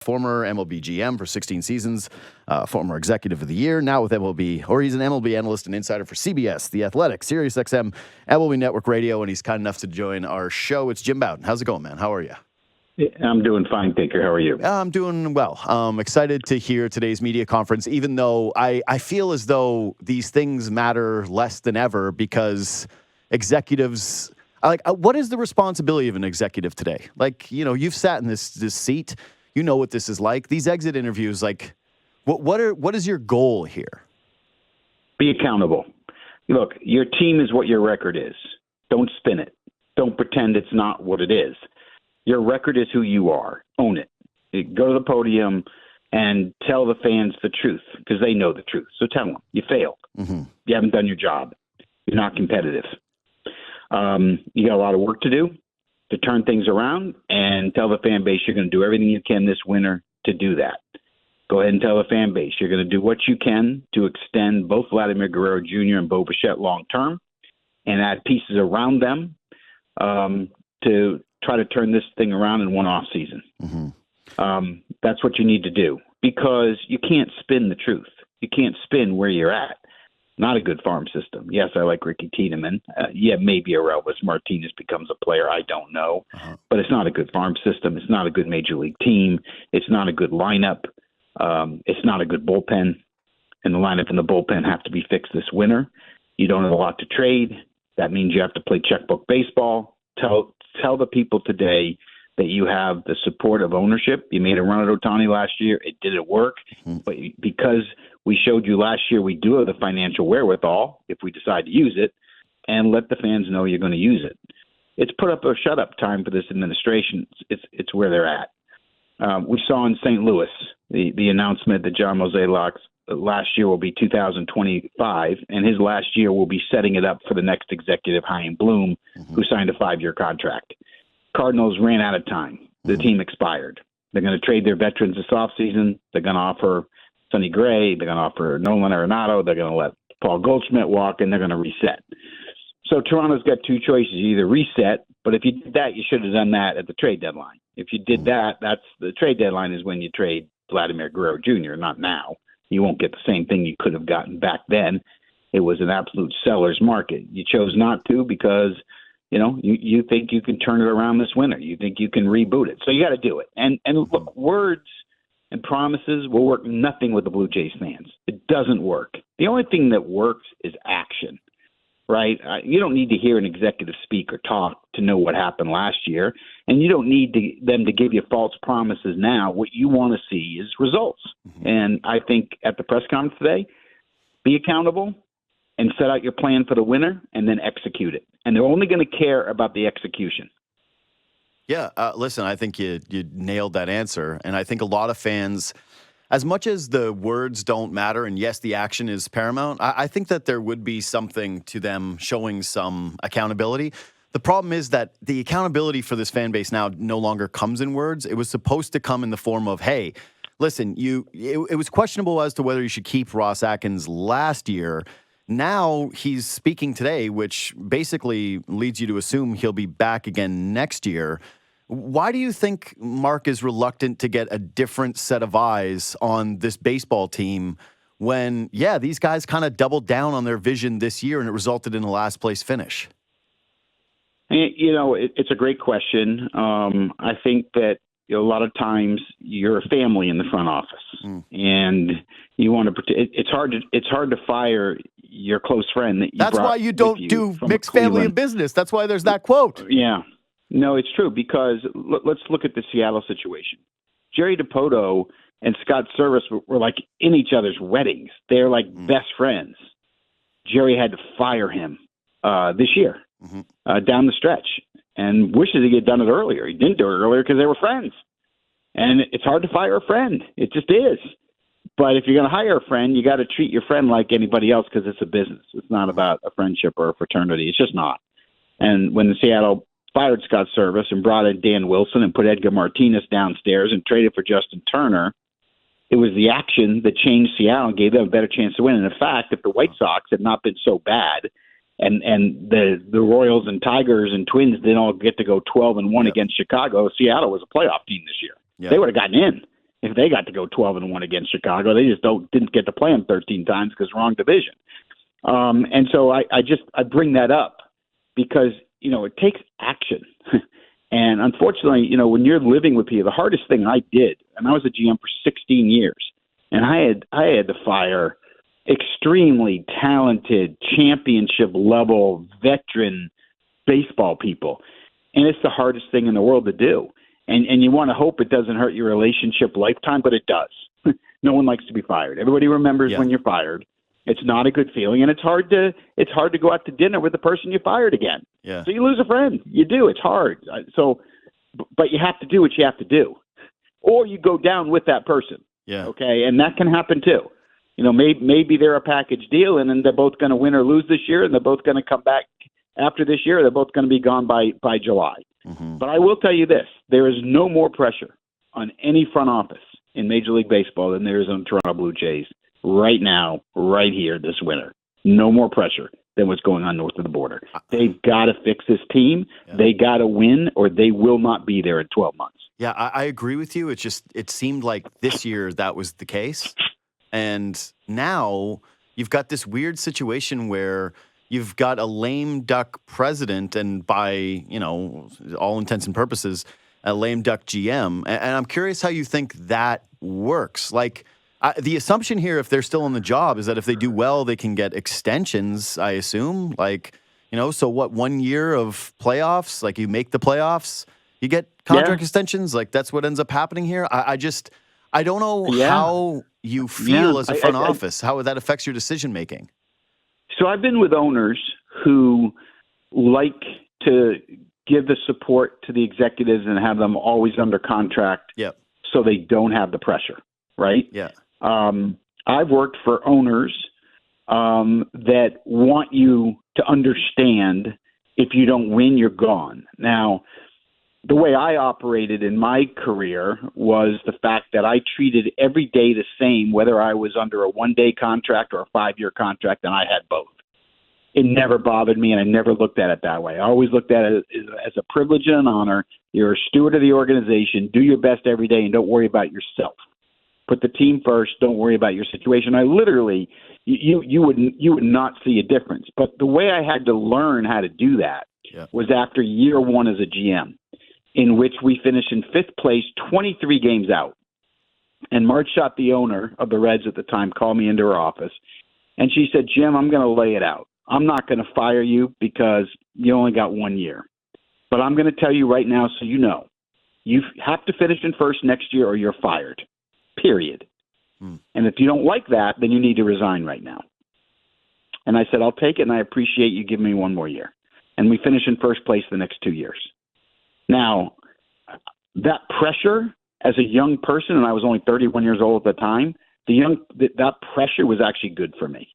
Former MLB GM for 16 seasons, former executive of the year, now with he's an MLB analyst and insider for CBS, The Athletic, SiriusXM, MLB Network Radio, and he's kind enough to join our show. It's Jim Bowden. How's it going, man? How are you? I'm doing fine, Tinker. How are you? I'm doing well. Excited to hear today's media conference, even though I feel as though these things matter less than ever because executives, what is the responsibility of an executive today? You've sat in this seat. You know what this is like. These exit interviews, what is your goal here? Be accountable. Look, your team is what your record is. Don't spin it. Don't pretend it's not what it is. Your record is who you are. Own it. Go to the podium and tell the fans the truth because they know the truth. So tell them you failed. Mm-hmm. You haven't done your job. You're not competitive. You got a lot of work to do to turn things around, and tell the fan base you're going to do everything you can this winter to do that. Go ahead and tell the fan base you're going to do what you can to extend both Vladimir Guerrero Jr. and Bo Bichette long term and add pieces around them to try to turn this thing around in one off season. Mm-hmm. That's what you need to do because you can't spin the truth. You can't spin where you're at. Not a good farm system. Yes, I like Ricky Tiedemann. Maybe Elvis Martinez becomes a player. I don't know. Uh-huh. But it's not a good farm system. It's not a good major league team. It's not a good lineup. It's not a good bullpen. And the lineup and the bullpen have to be fixed this winter. You don't have a lot to trade. That means you have to play checkbook baseball. Tell the people today that you have the support of ownership. You made a run at Ohtani last year. It didn't work. Mm-hmm. But because we showed you last year we do have the financial wherewithal if we decide to use it, and let the fans know you're going to use it. It's put up or shut up time for this administration. It's where they're at. We saw in St. Louis the announcement that John Mozeliak's last year will be 2025, and his last year will be setting it up for the next executive, Chaim Bloom, mm-hmm. who signed a 5-year contract. Cardinals ran out of time. The mm-hmm. team expired. They're going to trade their veterans this offseason. They're going to offer Sonny Gray. They're going to offer Nolan Arenado. They're going to let Paul Goldschmidt walk, and they're going to reset. So Toronto's got two choices. You either reset, but if you did that, you should have done that at the trade deadline. If you did that, that's the trade deadline is when you trade Vladimir Guerrero Jr., not now. You won't get the same thing you could have gotten back then. It was an absolute seller's market. You chose not to because, you think you can turn it around this winter. You think you can reboot it. So you got to do it. And look, words and promises will work nothing with the Blue Jays fans. It doesn't work. The only thing that works is action, right? You don't need to hear an executive speak or talk to know what happened last year, and you don't need them to give you false promises now. What you want to see is results. Mm-hmm. And I think at the press conference today, be accountable and set out your plan for the winter and then execute it. And they're only going to care about the execution. Yeah, listen, I think you nailed that answer. And I think a lot of fans, as much as the words don't matter, and yes, the action is paramount, I think that there would be something to them showing some accountability. The problem is that the accountability for this fan base now no longer comes in words. It was supposed to come in the form of, hey, listen, it was questionable as to whether you should keep Ross Atkins last year. Now he's speaking today, which basically leads you to assume he'll be back again next year. Why do you think Mark is reluctant to get a different set of eyes on this baseball team when, these guys kind of doubled down on their vision this year and it resulted in a last place finish? It's a great question. I think that a lot of times you're a family in the front office, and you want to. It's hard to fire your close friend. That's why you don't do mixed family and business. That's why there's that quote. Yeah. No, it's true because let's look at the Seattle situation. Jerry Dipoto and Scott Service were like in each other's weddings. They're like best friends. Jerry had to fire him this year down the stretch and wishes he had done it earlier. He didn't do it earlier because they were friends. And it's hard to fire a friend. It just is. But if you're going to hire a friend, you got to treat your friend like anybody else because it's a business. It's not about a friendship or a fraternity. It's just not. And when the Seattle fired Scott Service and brought in Dan Wilson and put Edgar Martinez downstairs and traded for Justin Turner, it was the action that changed Seattle and gave them a better chance to win. And in fact, if the White Sox had not been so bad and the Royals and Tigers and Twins didn't all get to go 12-1 against Chicago, Seattle was a playoff team this year. They would have gotten in. if they got to go 12-1 against Chicago. They just didn't get to play them 13 times because wrong division. And so I bring that up because, it takes action. And unfortunately, when you're living with people, the hardest thing I did, and I was a GM for 16 years, and I had to fire extremely talented, championship level, veteran baseball people. And it's the hardest thing in the world to do. And you want to hope it doesn't hurt your relationship lifetime, but it does. No one likes to be fired. Everybody remembers when you're fired. It's not a good feeling, and it's hard to go out to dinner with the person you fired again. Yeah. So you lose a friend. You do. It's hard. But you have to do what you have to do, or you go down with that person. Yeah. Okay, and that can happen too. Maybe they're a package deal, and then they're both going to win or lose this year, and they're both going to come back after this year. They're both going to be gone by July. Mm-hmm. But I will tell you this: there is no more pressure on any front office in Major League Baseball than there is on Toronto Blue Jays right now, right here this winter. No more pressure than what's going on north of the border. They've got to fix this team. Yeah. They got to win, or they will not be there in 12 months. Yeah, I agree with you. It seemed like this year that was the case. And now you've got this weird situation where you've got a lame duck president and by, all intents and purposes, a lame duck GM. And I'm curious how you think that works. Like, the assumption here, if they're still on the job, is that if they do well, they can get extensions, I assume. Like, so what, 1 year of playoffs? Like, you make the playoffs, you get contract extensions? Like, that's what ends up happening here? I don't know how you feel as a front office, how that affects your decision-making. So I've been with owners who like to give the support to the executives and have them always under contract so they don't have the pressure, right? Yeah. I've worked for owners that want you to understand if you don't win, you're gone. Now, the way I operated in my career was the fact that I treated every day the same, whether I was under a 1-day contract or a 5-year contract, and I had both. It never bothered me, and I never looked at it that way. I always looked at it as a privilege and an honor. You're a steward of the organization. Do your best every day, and don't worry about yourself. Put the team first. Don't worry about your situation. I literally, you would not see a difference. But the way I had to learn how to do that was after year one as a GM, in which we finished in 5th place, 23 games out. And Marchot, the owner of the Reds at the time, called me into her office, and she said, "Jim, I'm going to lay it out. I'm not going to fire you because you only got 1 year. But I'm going to tell you right now so you know, you have to finish in first next year or you're fired, period. And if you don't like that, then you need to resign right now." And I said, "I'll take it, and I appreciate you giving me 1 more year." And we finished in first place the next 2 years. Now, that pressure as a young person, and I was only 31 years old at the time, that pressure was actually good for me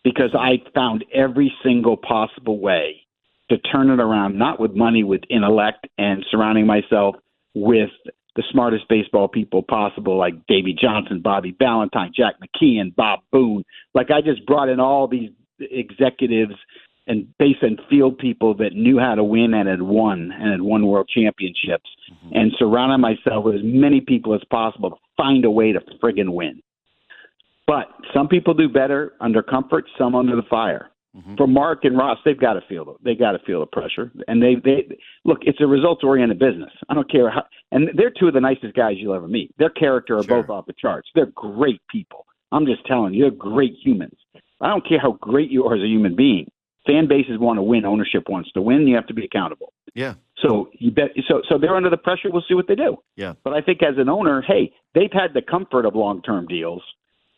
because I found every single possible way to turn it around, not with money, with intellect, and surrounding myself with the smartest baseball people possible, like Davey Johnson, Bobby Valentine, Jack McKeon, Bob Boone. Like, I just brought in all these executives and base and field people that knew how to win and had won world championships, and surrounded myself with as many people as possible to find a way to friggin' win. But some people do better under comfort, some under the fire. For Mark and Ross, they've got to feel the pressure, and they look. It's a results-oriented business. I don't care how, and they're two of the nicest guys you'll ever meet. Their character are both off the charts. They're great people. I'm just telling you, they're great humans. I don't care how great you are as a human being. Fan bases want to win. Ownership wants to win. You have to be accountable. Yeah. So you bet. So they're under the pressure. We'll see what they do. Yeah. But I think as an owner, hey, they've had the comfort of long-term deals.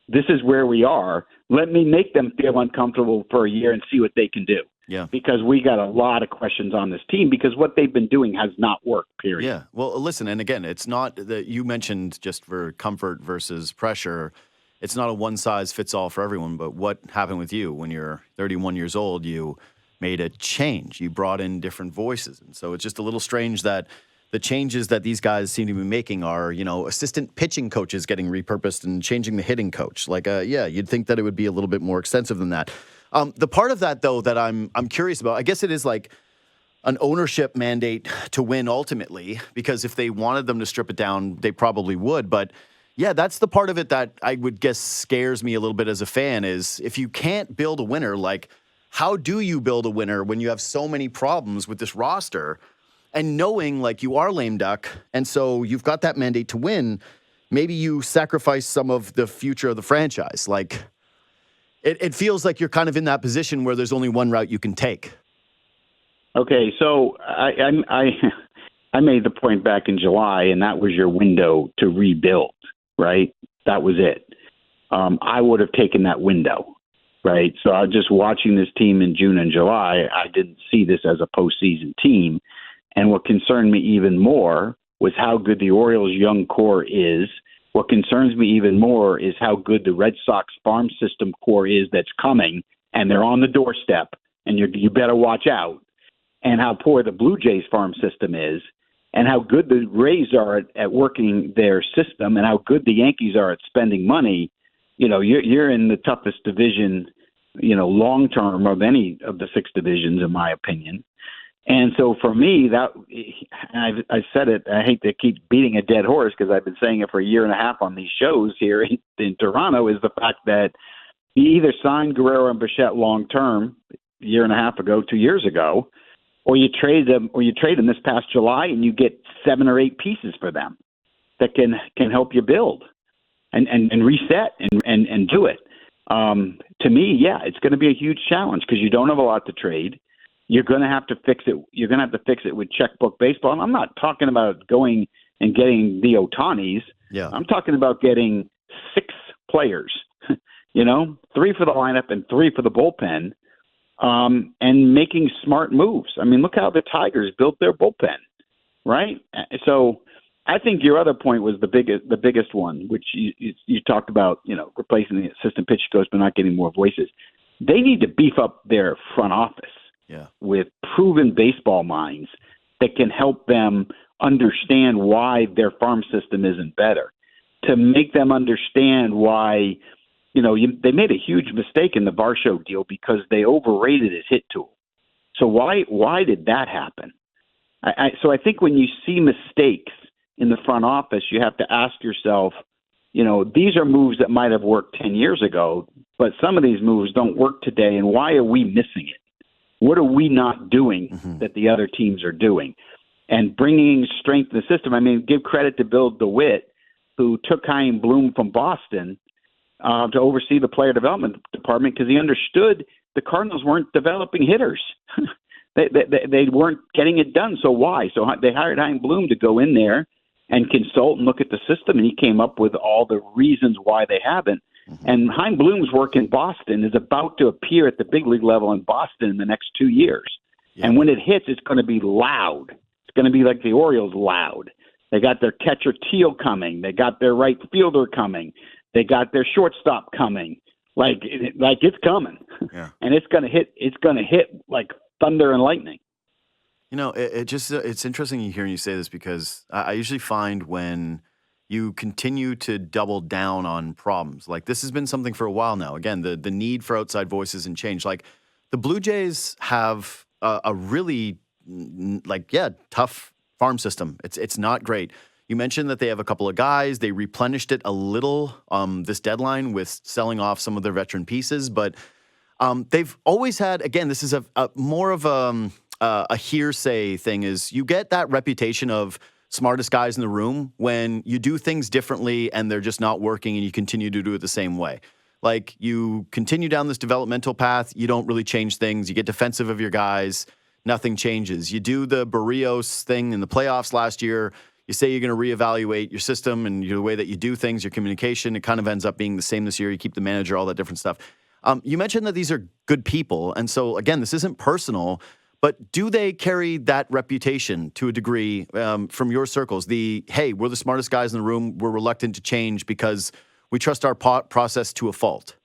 This is where we are. Let me make them feel uncomfortable for a year and see what they can do. Yeah. Because we got a lot of questions on this team because what they've been doing has not worked, period. Yeah. Well, listen, and again, it's not that you mentioned just for comfort versus pressure. It's not a one-size-fits-all for everyone, but what happened with you when you're 31 years old, you made a change. You brought in different voices. And so it's just a little strange that the changes that these guys seem to be making are, assistant pitching coaches getting repurposed and changing the hitting coach. Like, you'd think that it would be a little bit more extensive than that. The part of that, though, that I'm curious about, I guess it is like, an ownership mandate to win ultimately, because if they wanted them to strip it down, they probably would. But yeah, that's the part of it that I would guess scares me a little bit as a fan is if you can't build a winner, like how do you build a winner when you have so many problems with this roster and knowing like you are lame duck. And so you've got that mandate to win. Maybe you sacrifice some of the future of the franchise. Like it feels like you're kind of in that position where there's only one route you can take. Okay, so I made the point back in July, and that was your window to rebuild, right? That was it. I would have taken that window, right? So I was just watching this team in June and July. I didn't see this as a postseason team. And what concerned me even more was how good the Orioles' young core is. What concerns me even more is how good the Red Sox farm system core is that's coming, and they're on the doorstep, and you better watch out. And how poor the Blue Jays farm system is, and how good the Rays are at working their system, and how good the Yankees are at spending money. You know, you're in the toughest division, you know, long term of any of the 6 divisions, in my opinion. And so for me, that I've said it. I hate to keep beating a dead horse because I've been saying it for a year and a half on these shows here in Toronto. Is the fact that you either signed Guerrero and Bichette long term a year and a half ago, 2 years ago. Or you trade them this past July, and you get 7 or 8 pieces for them that can help you build and reset and do it. To me, yeah, it's going to be a huge challenge because you don't have a lot to trade. You're going to have to fix it. You're going to have to fix it with checkbook baseball. And I'm not talking about going and getting the Ohtanis. Yeah, I'm talking about getting 6 players. 3 for the lineup and 3 for the bullpen. And making smart moves. I mean, look how the Tigers built their bullpen, right? So I think your other point was the biggest one, which you talked about, replacing the assistant pitch coach but not getting more voices. They need to beef up their front office with proven baseball minds that can help them understand why their farm system isn't better, to make them understand why – they made a huge mistake in the Varsho deal because they overrated his hit tool. So why did that happen? So I think when you see mistakes in the front office, you have to ask yourself, these are moves that might have worked 10 years ago, but some of these moves don't work today, and why are we missing it? What are we not doing that the other teams are doing? And bringing strength to the system. I mean, give credit to Bill DeWitt, who took Chaim Bloom from Boston to oversee the player development department because he understood the Cardinals weren't developing hitters. they weren't getting it done. So why? So they hired Chaim Bloom to go in there and consult and look at the system, and he came up with all the reasons why they haven't. And Chaim Bloom's work in Boston is about to appear at the big league level in Boston in the next 2 years. Yeah. And when it hits, it's going to be loud. It's going to be like the Orioles loud. They got their catcher Teal coming. They got their right fielder coming. They got their shortstop coming, like it's coming, and it's gonna hit. It's gonna hit like thunder and lightning. It's interesting hearing you say this because I usually find when you continue to double down on problems, like this has been something for a while now. Again, the need for outside voices and change. Like the Blue Jays have a really tough farm system. It's not great. You mentioned that they have a couple of guys. They replenished it a little this deadline with selling off some of their veteran pieces. But they've always had, again, this is a more of a hearsay thing, is you get that reputation of smartest guys in the room when you do things differently and they're just not working and you continue to do it the same way. Like you continue down this developmental path, you don't really change things. You get defensive of your guys, nothing changes. You do the Barrios thing in the playoffs last year. You say you're going to reevaluate your system and the way that you do things, your communication. It kind of ends up being the same this year. You keep the manager, all that different stuff. You mentioned that these are good people. And so, again, this isn't personal, but do they carry that reputation to a degree from your circles? Hey, we're the smartest guys in the room. We're reluctant to change because we trust our process to a fault.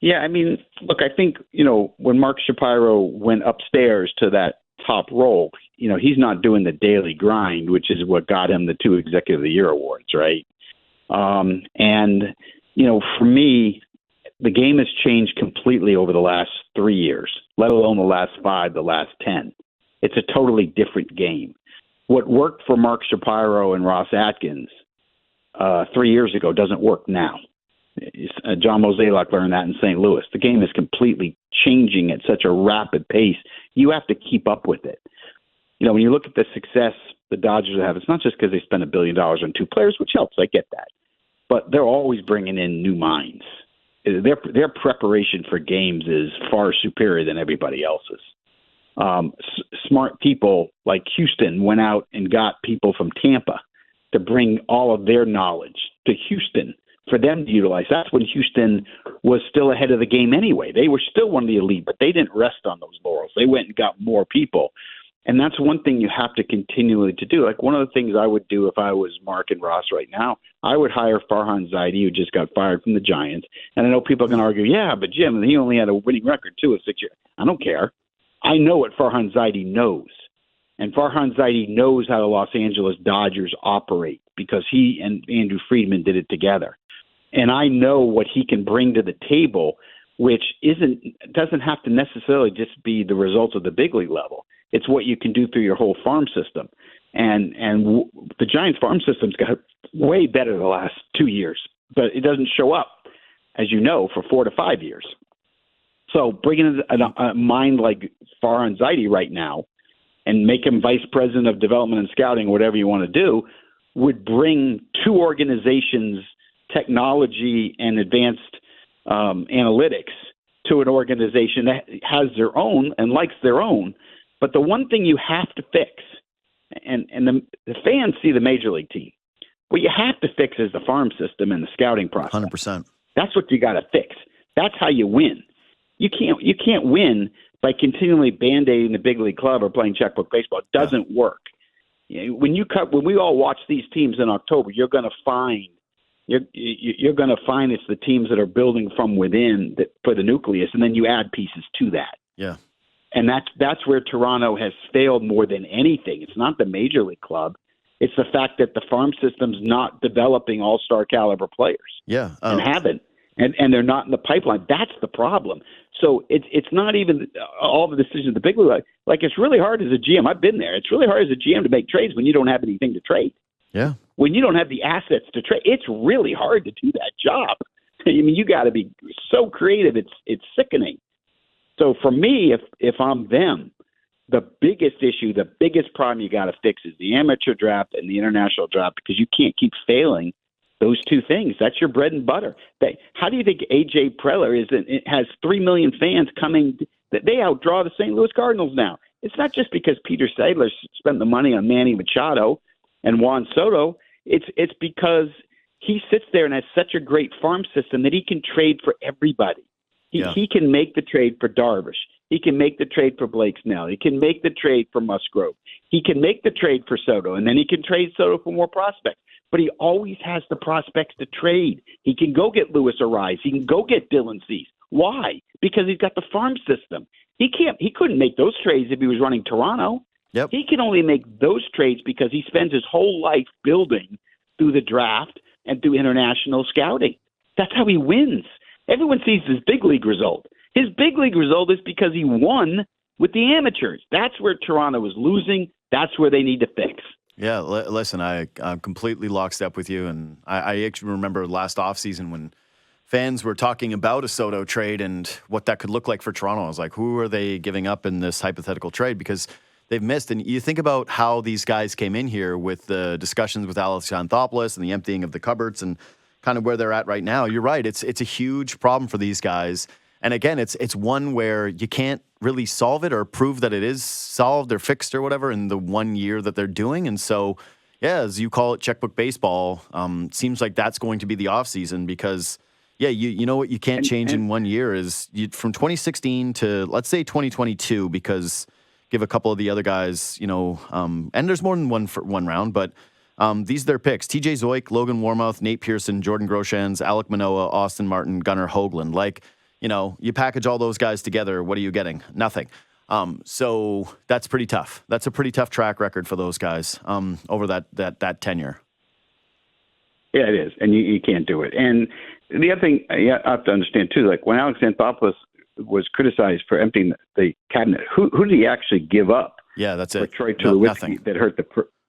Yeah, I mean, look, I think, when Mark Shapiro went upstairs to that top role, he's not doing the daily grind, which is what got him the 2 Executive of the Year awards, right? For me, the game has changed completely over the last 3 years. let alone the last 5, the last 10. It's a totally different game. What worked for Mark Shapiro and Ross Atkins 3 years ago doesn't work now. John Mozeliak learned that in St. Louis. The game is completely changing at such a rapid pace. You have to keep up with it. You know, when you look at the success the Dodgers have, it's not just because they spent $1 billion on 2 players, which helps. I get that. But they're always bringing in new minds. Their preparation for games is far superior than everybody else's. Smart people like Houston went out and got people from Tampa to bring all of their knowledge to Houston for them to utilize. That's when Houston was still ahead of the game anyway. They were still one of the elite, but they didn't rest on those laurels. They went and got more people. And that's one thing you have to continually to do. Like one of the things I would do if I was Mark and Ross right now, I would hire Farhan Zaidi, who just got fired from the Giants. And I know people are going to argue, yeah, but Jim, he only had a winning record, too, of 6 years. I don't care. I know what Farhan Zaidi knows. And Farhan Zaidi knows how the Los Angeles Dodgers operate because he and Andrew Friedman did it together. And I know what he can bring to the table, which doesn't have to necessarily just be the results of the big league level. It's what you can do through your whole farm system. And the Giants farm system's got way better the last 2 years, but it doesn't show up, as you know, for 4 to 5 years. So bringing in a mind like Farhan Zaidi right now and make him vice president of development and scouting, whatever you want to do, would bring 2 organizations, technology and advanced analytics, to an organization that has their own and likes their own. But the one thing you have to fix, and the fans see the major league team, what you have to fix is the farm system and the scouting process. 100%. That's what you got to fix. That's how you win. You can't win by continually band-aiding the big league club or playing checkbook baseball. It doesn't work. When we all watch these teams in October, you're going to find it's the teams that are building from within for the nucleus, and then you add pieces to that. Yeah. And that's where Toronto has failed more than anything. It's not the major league club. It's the fact that the farm system's not developing all-star caliber players. Yeah. And haven't. And they're not in the pipeline. That's the problem. So it's not even all the decisions of the big league. Like it's really hard as a GM. I've been there. It's really hard as a GM to make trades when you don't have anything to trade. Yeah. When you don't have the assets to trade, it's really hard to do that job. I mean, you got to be so creative. It's sickening. So for me, if I'm them, the biggest issue, the biggest problem you got to fix is the amateur draft and the international draft, because you can't keep failing those 2 things. That's your bread and butter. How do you think A.J. Preller it has 3 million fans coming? That they outdraw the St. Louis Cardinals now. It's not just because Peter Seidler spent the money on Manny Machado and Juan Soto. It's because he sits there and has such a great farm system that he can trade for everybody. He can make the trade for Darvish. He can make the trade for Blake Snell. He can make the trade for Musgrove. He can make the trade for Soto, and then he can trade Soto for more prospects. But he always has the prospects to trade. He can go get Luis Ariz. He can go get Dylan Cease. Why? Because he's got the farm system. He couldn't make those trades if he was running Toronto. Yep. He can only make those trades because he spends his whole life building through the draft and through international scouting. That's how he wins. Everyone sees his big league result. His big league result is because he won with the amateurs. That's where Toronto is losing. That's where they need to fix. Yeah, listen, I'm completely lockstep with you. And I actually remember last offseason when fans were talking about a Soto trade and what that could look like for Toronto. I was like, who are they giving up in this hypothetical trade? Because they've missed. And you think about how these guys came in here with the discussions with Alex Anthopoulos and the emptying of the cupboards and kind of where they're at right now. You're right. It's a huge problem for these guys. And again, it's one where you can't really solve it or prove that it is solved or fixed or whatever in the 1 year that they're doing. And so, yeah, as you call it, checkbook baseball, seems like that's going to be the offseason because, yeah, you know what you can't change in 1 year is from 2016 to, let's say, 2022, because give a couple of the other guys, and there's more than one round, but these are their picks. TJ Zoik, Logan Warmouth, Nate Pearson, Jordan Groshans, Alec Manoah, Austin Martin, Gunnar Hoagland. You package all those guys together, what are you getting? Nothing. So that's pretty tough. That's a pretty tough track record for those guys over that tenure. Yeah, it is. And you can't do it. And the other thing you have to understand, too, like when Alex Anthopoulos was criticized for emptying the cabinet. Who did he actually give up? Yeah, that's For it. Troy Tulowitzki that hurt the.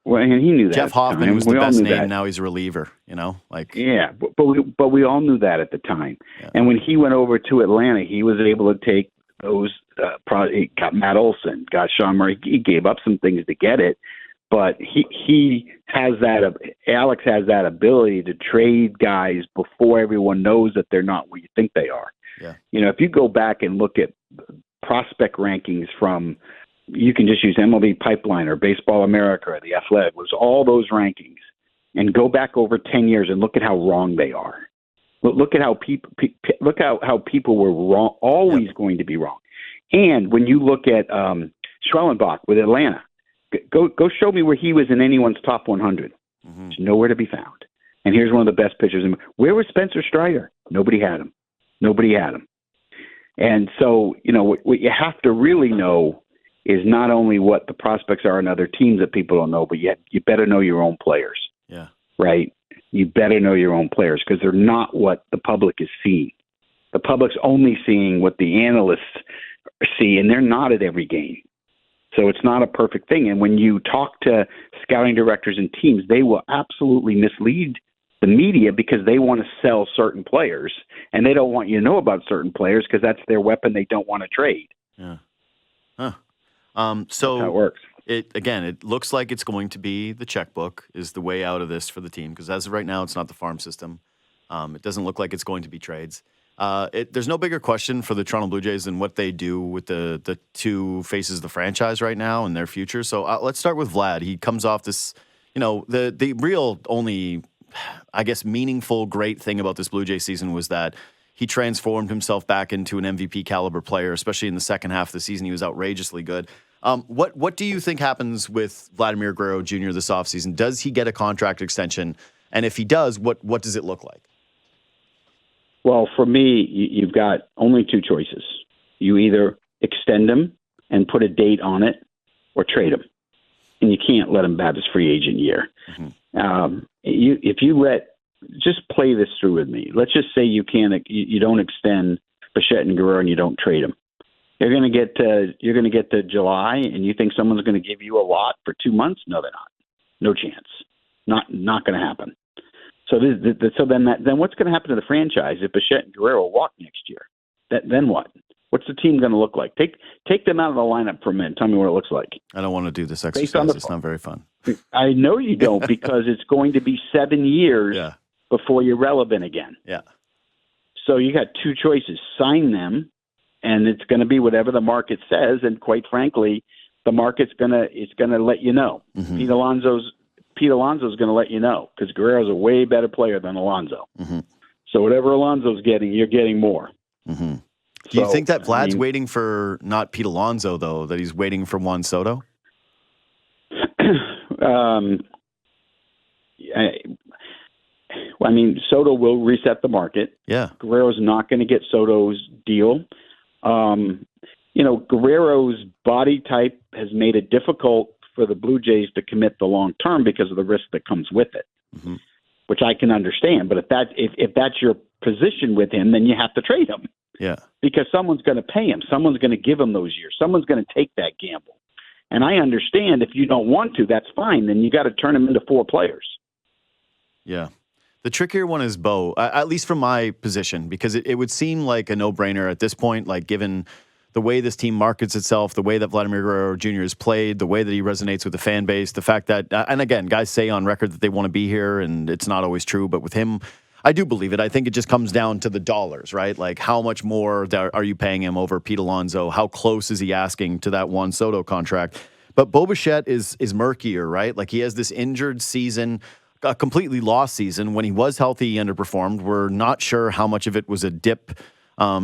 Well, and he knew that. Jeff at the Hoffman time. was the best name. Now he's a reliever. Yeah, but we all knew that at the time. Yeah. And when he went over to Atlanta, he was able to take those. He got Matt Olson, got Sean Murray. He gave up some things to get it, but he has that. Alex has that ability to trade guys before everyone knows that they're not what you think they are. Yeah. If you go back and look at prospect rankings from. You can just use MLB Pipeline or Baseball America or The Athletic. Was all those rankings, and go back over 10 years and look at how wrong they are. Look at how how people were wrong, always going to be wrong. And when you look at Schwellenbach with Atlanta, go show me where he was in anyone's top 100. Mm-hmm. It's nowhere to be found. And here's one of the best pitchers. Where was Spencer Strider? Nobody had him. And so what you have to really know is not only what the prospects are in other teams that people don't know, but you better know your own players. Yeah. Right? You better know your own players because they're not what the public is seeing. The public's only seeing what the analysts see, and they're not at every game. So it's not a perfect thing. And when you talk to scouting directors and teams, they will absolutely mislead the media because they want to sell certain players, and they don't want you to know about certain players because that's their weapon they don't want to trade. Yeah. Huh. That's So how it works. It looks like it's going to be the checkbook is the way out of this for the team because as of right now, it's not the farm system. It doesn't look like it's going to be trades. There's no bigger question for the Toronto Blue Jays than what they do with the two faces of the franchise right now and their future. So let's start with Vlad. He comes off this, the real only, I guess, meaningful great thing about this Blue Jay season was that he transformed himself back into an MVP caliber player, especially in the second half of the season. He was outrageously good. What do you think happens with Vladimir Guerrero Jr. this offseason? Does he get a contract extension? And if he does, what does it look like? Well, for me, you've got only two choices. You either extend him and put a date on it or trade him. And you can't let him have his free agent year. Mm-hmm. Just play this through with me. Let's just say you don't extend Bichette and Guerrero and you don't trade them. You're going to get to July and you think someone's going to give you a lot for 2 months? No, they're not. No chance. Not going to happen. So then what's going to happen to the franchise if Bichette and Guerrero walk next year? Then what? What's the team going to look like? Take them out of the lineup for a minute. Tell me what it looks like. I don't want to do this exercise. It's not very fun. I know you don't because it's going to be 7 years before you're relevant again. Yeah. So you got two choices. Sign them, and it's going to be whatever the market says. And quite frankly, the market's going to let you know. Mm-hmm. Pete Alonso's going to let you know because Guerrero's a way better player than Alonso. Mm-hmm. So whatever Alonso's getting, you're getting more. Mm-hmm. Do you think that Vlad's waiting for not Pete Alonso, though, that he's waiting for Juan Soto? Soto will reset the market. Yeah. Guerrero's not going to get Soto's deal. Guerrero's body type has made it difficult for the Blue Jays to commit the long term because of the risk that comes with it, mm-hmm. which I can understand. But if that's your position with him, then you have to trade him. Yeah. Because someone's going to pay him. Someone's going to give him those years. Someone's going to take that gamble. And I understand if you don't want to, that's fine. Then you got to turn him into 4 players. Yeah. The trickier one is Bo, at least from my position, because it would seem like a no-brainer at this point, like given the way this team markets itself, the way that Vladimir Guerrero Jr. has played, the way that he resonates with the fan base, the fact that, and again, guys say on record that they want to be here, and it's not always true, but with him, I do believe it. I think it just comes down to the dollars, right? Like how much more are you paying him over Pete Alonso? How close is he asking to that Juan Soto contract? But Bo Bichette is murkier, right? Like he has this injured season, a completely lost season. When he was healthy, he underperformed. We're not sure how much of it was a dip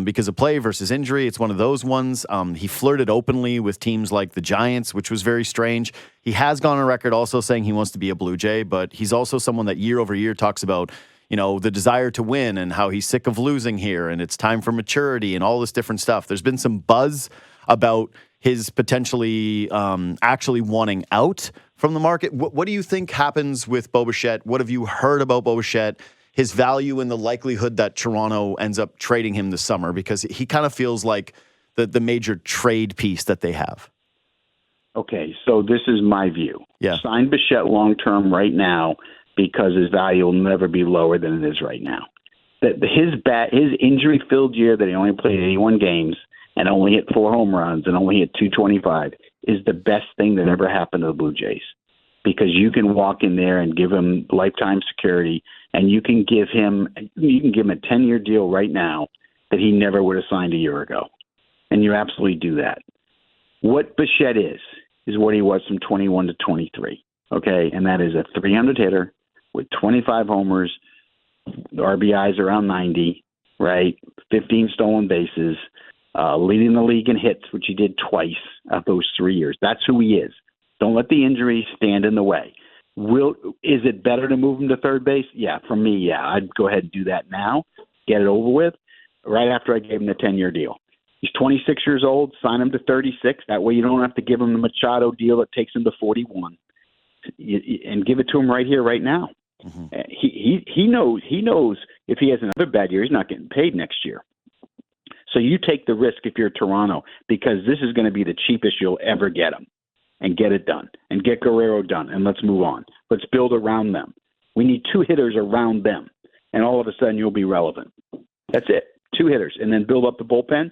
because of play versus injury. It's one of those ones. He flirted openly with teams like the Giants, which was very strange. He has gone on record also saying he wants to be a Blue Jay, but he's also someone that year over year talks about the desire to win and how he's sick of losing here and it's time for maturity and all this different stuff. There's been some buzz about his potentially actually wanting out from the market. What do you think happens with Bo Bichette? What have you heard about Bo Bichette? his value and the likelihood that Toronto ends up trading him this summer? Because he kind of feels like the major trade piece that they have. Okay, so this is my view. Yeah. Sign Bichette long-term right now because his value will never be lower than it is right now. His injury-filled year that he only played 81 games and only hit 4 home runs and only hit 225 is the best thing that ever happened to the Blue Jays, because you can walk in there and give him lifetime security, and you can give him a 10-year deal right now that he never would have signed a year ago, and you absolutely do that. What Bichette is what he was from 21 to 23, okay, and that is a 300 hitter with 25 homers, RBIs around 90, right, 15 stolen bases, leading the league in hits, which he did twice of those 3 years. That's who he is. Don't let the injuries stand in the way. Is it better to move him to third base? Yeah, for me, yeah. I'd go ahead and do that now, get it over with, right after I gave him the 10-year deal. He's 26 years old. Sign him to 36. That way you don't have to give him the Machado deal that takes him to 41. And give it to him right here, right now. Mm-hmm. He knows if he has another bad year, he's not getting paid next year. So you take the risk if you're Toronto, because this is going to be the cheapest you'll ever get him, and get it done, and get Guerrero done, and let's move on. Let's build around them. We need 2 hitters around them, and all of a sudden you'll be relevant. That's it, 2 hitters, and then build up the bullpen.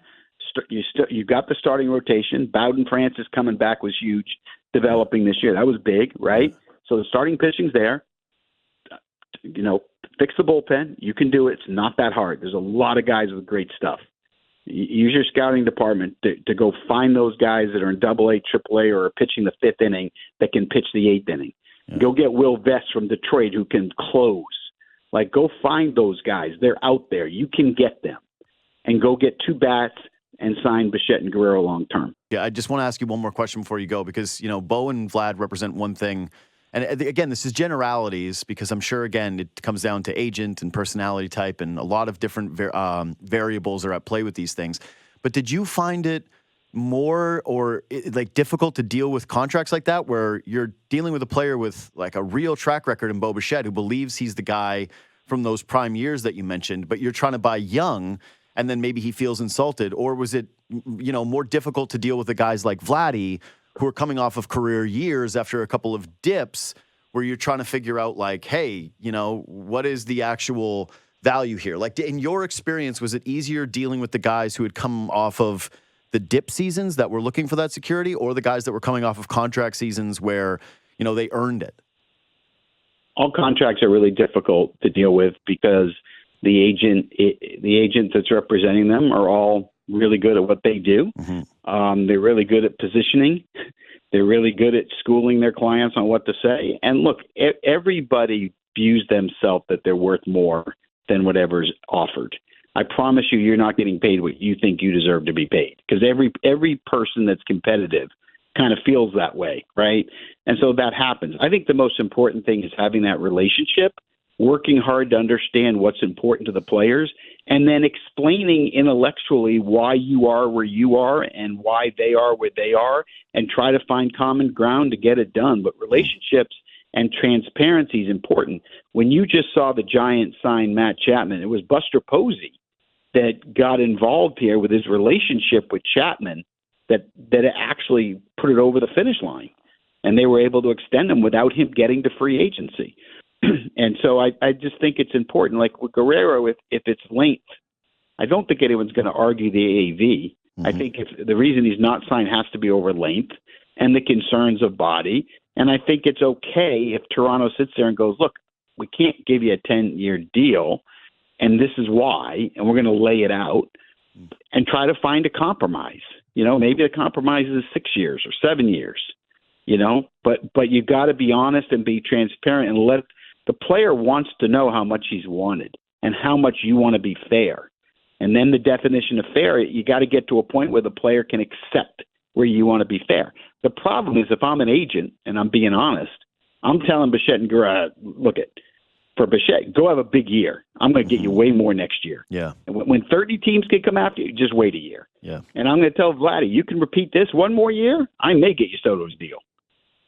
You got the starting rotation. Bowden Francis coming back was huge, developing this year. That was big, right? So the starting pitching's there. Fix the bullpen. You can do it. It's not that hard. There's a lot of guys with great stuff. Use your scouting department to go find those guys that are in AA, AAA, or are pitching the 5th inning that can pitch the 8th inning. Yeah. Go get Will Vest from Detroit who can close. Go find those guys. They're out there. You can get them. And go get 2 bats and sign Bichette and Guerrero long term. Yeah, I just want to ask you one more question before you go, because, Bo and Vlad represent one thing. And again, this is generalities, because I'm sure, again, it comes down to agent and personality type, and a lot of different variables are at play with these things. But did you find it more difficult to deal with contracts like that, where you're dealing with a player with a real track record in Bo Bichette, who believes he's the guy from those prime years that you mentioned, but you're trying to buy young, and then maybe he feels insulted? Or was it, more difficult to deal with the guys like Vladdy, who are coming off of career years after a couple of dips, where you're trying to figure out hey, what is the actual value here? In your experience, was it easier dealing with the guys who had come off of the dip seasons that were looking for that security, or the guys that were coming off of contract seasons where, they earned it? All contracts are really difficult to deal with, because the agent that's representing them are all really good at what they do. Mm-hmm. They're really good at positioning. They're really good at schooling their clients on what to say. And look, everybody views themselves that they're worth more than whatever's offered. I promise you're not getting paid what you think you deserve to be paid, because every person that's competitive kind of feels that way, right? And so that happens. I think the most important thing is having that relationship, working hard to understand what's important to the players, and then explaining intellectually why you are where you are and why they are where they are, and try to find common ground to get it done. But relationships and transparency is important. When you just saw the Giants sign Matt Chapman, it was Buster Posey that got involved here with his relationship with Chapman that actually put it over the finish line. And they were able to extend him without him getting to free agency. And so I just think it's important. Like with Guerrero, if it's length, I don't think anyone's going to argue the AAV. Mm-hmm. I think if the reason he's not signed has to be over length and the concerns of body. And I think it's okay if Toronto sits there and goes, look, we can't give you a 10-year deal, and this is why, and we're going to lay it out and try to find a compromise. Maybe the compromise is 6 years or 7 years, but you got to be honest and be transparent, and let the player wants to know how much he's wanted and how much you want to be fair. And then the definition of fair, you got to get to a point where the player can accept where you want to be fair. The problem is, if I'm an agent and I'm being honest, I'm telling Bichette and Guerrero, for Bichette, go have a big year. I'm going to get you way more next year. Yeah. And when 30 teams can come after you, just wait a year. Yeah. And I'm going to tell Vladdy, you can repeat this one more year, I may get you Soto's deal.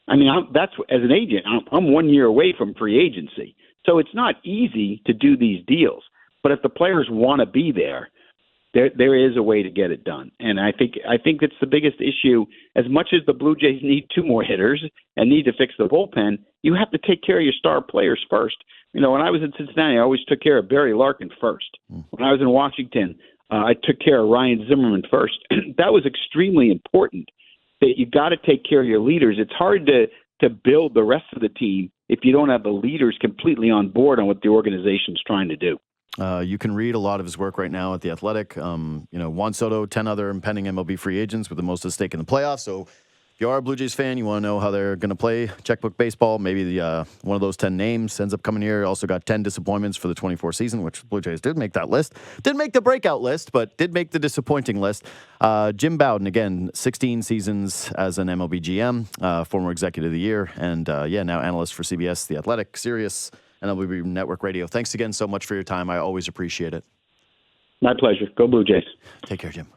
I mean, that's as an agent, I'm 1 year away from free agency. So it's not easy to do these deals. But if the players want to be there is a way to get it done. And I think that's the biggest issue. As much as the Blue Jays need 2 more hitters and need to fix the bullpen, you have to take care of your star players first. When I was in Cincinnati, I always took care of Barry Larkin first. When I was in Washington, I took care of Ryan Zimmerman first. That was extremely important, that you got to take care of your leaders. It's hard to build the rest of the team if you don't have the leaders completely on board on what the organization's trying to do. You can read a lot of his work right now at The Athletic. Juan Soto, 10 other impending MLB free agents with the most at stake in the playoffs. So if you are a Blue Jays fan, you want to know how they're going to play checkbook baseball, maybe one of those 10 names ends up coming here. Also got 10 disappointments for the 24 season, which Blue Jays did make that list. Didn't make the breakout list, but did make the disappointing list. Jim Bowden, again, 16 seasons as an MLB GM, former executive of the year, and now analyst for CBS, The Athletic, Sirius, and MLB Network Radio. Thanks again so much for your time. I always appreciate it. My pleasure. Go Blue Jays. Take care, Jim.